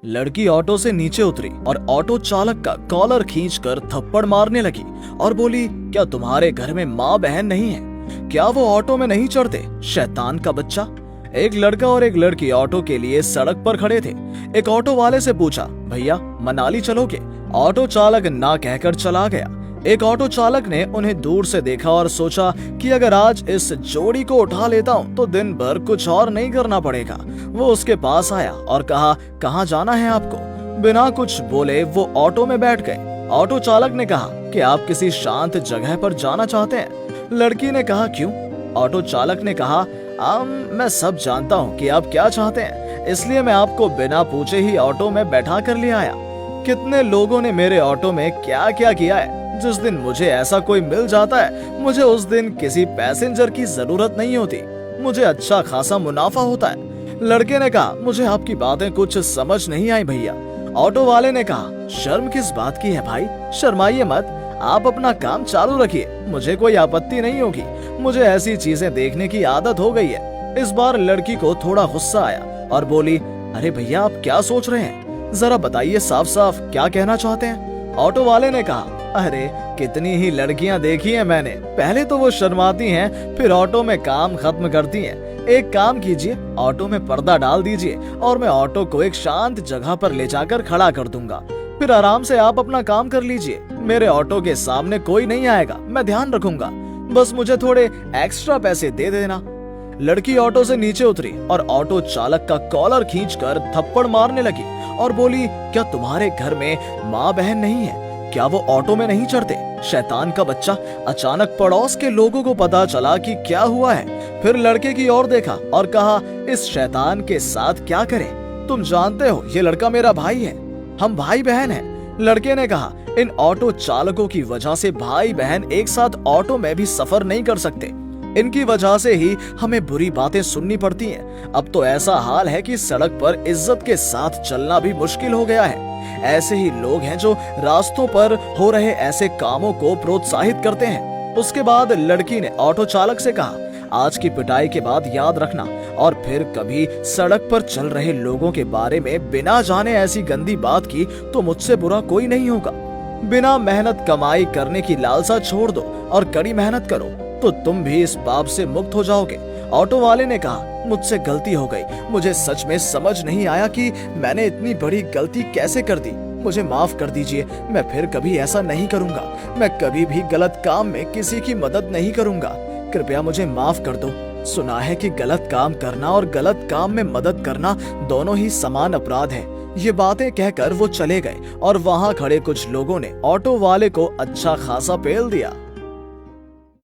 लड़की ऑटो से नीचे उतरी और ऑटो चालक का कॉलर खींचकर थप्पड़ मारने लगी और बोली, क्या तुम्हारे घर में माँ बहन नहीं है? क्या वो ऑटो में नहीं चढ़ते? शैतान का बच्चा। एक लड़का और एक लड़की ऑटो के लिए सड़क पर खड़े थे। एक ऑटो वाले से पूछा, भैया मनाली चलोगे? ऑटो चालक ना कहकर चला गया। एक ऑटो चालक ने उन्हें दूर से देखा और सोचा कि अगर आज इस जोड़ी को उठा लेता हूँ तो दिन भर कुछ और नहीं करना पड़ेगा। वो उसके पास आया और कहा, कहाँ जाना है आपको? बिना कुछ बोले वो ऑटो में बैठ गए। ऑटो चालक ने कहा कि आप किसी शांत जगह पर जाना चाहते हैं? लड़की ने कहा, क्यों? ऑटो चालक ने कहा, मैं सब जानता हूँ कि आप क्या चाहते हैं, इसलिए मैं आपको बिना पूछे ही ऑटो में बैठा कर ले आया। कितने लोगों ने मेरे ऑटो में क्या क्या किया है। जिस दिन मुझे ऐसा कोई मिल जाता है, मुझे उस दिन किसी पैसेंजर की जरूरत नहीं होती। मुझे अच्छा खासा मुनाफा होता है। लड़के ने कहा, मुझे आपकी बातें कुछ समझ नहीं आई भैया। ऑटो वाले ने कहा, शर्म किस बात की है भाई? शर्माइए मत, आप अपना काम चालू रखिए, मुझे कोई आपत्ति नहीं होगी। मुझे ऐसी चीजें देखने की आदत हो गई है। इस बार लड़की को थोड़ा गुस्सा आया और बोली, अरे भैया आप क्या सोच रहे हैं? जरा बताइए साफ साफ क्या कहना चाहते हैं? ऑटो वाले ने कहा, अरे कितनी ही लड़कियां देखी हैं मैंने। पहले तो वो शर्माती हैं, फिर ऑटो में काम खत्म करती हैं। एक काम कीजिए, ऑटो में पर्दा डाल दीजिए और मैं ऑटो को एक शांत जगह पर ले जाकर खड़ा कर दूंगा। फिर आराम से आप अपना काम कर लीजिए। मेरे ऑटो के सामने कोई नहीं आएगा, मैं ध्यान रखूंगा। बस मुझे थोड़े एक्स्ट्रा पैसे दे देना। लड़की ऑटो से नीचे उतरी और ऑटो चालक का कॉलर खींचकर थप्पड़ मारने लगी और बोली, क्या तुम्हारे घर में माँ बहन नहीं है? क्या वो ऑटो में नहीं चढ़ते? शैतान का बच्चा। अचानक पड़ोस के लोगों को पता चला कि क्या हुआ है। फिर लड़के की ओर देखा और कहा, इस शैतान के साथ क्या करें? तुम जानते हो ये लड़का मेरा भाई है, हम भाई बहन हैं। लड़के ने कहा, इन ऑटो चालकों की वजह से भाई बहन एक साथ ऑटो में भी सफर नहीं कर सकते। इनकी वजह से ही हमें बुरी बातें सुननी पड़ती हैं। अब तो ऐसा हाल है कि सड़क पर इज्जत के साथ चलना भी मुश्किल हो गया है। ऐसे ही लोग हैं जो रास्तों पर हो रहे ऐसे कामों को प्रोत्साहित करते हैं। उसके बाद लड़की ने ऑटो चालक से कहा, आज की पिटाई के बाद याद रखना और फिर कभी सड़क पर चल रहे लोगों के बारे में बिना जाने ऐसी गंदी बात की तो मुझसे बुरा कोई नहीं होगा। बिना मेहनत कमाई करने की लालसा छोड़ दो और कड़ी मेहनत करो तो तुम भी इस पाप से मुक्त हो जाओगे। ऑटो वाले ने कहा, मुझसे गलती हो गई। मुझे सच में समझ नहीं आया कि मैंने इतनी बड़ी गलती कैसे कर दी। मुझे माफ कर दीजिए, मैं फिर कभी ऐसा नहीं करूंगा। मैं कभी भी गलत काम में किसी की मदद नहीं करूंगा। कृपया मुझे माफ कर दो। सुना है कि गलत काम करना और गलत काम में मदद करना दोनों ही समान अपराध है। ये बातें कहकर वो चले गए और वहाँ खड़े कुछ लोगों ने ऑटो वाले को अच्छा खासा पेल दिया।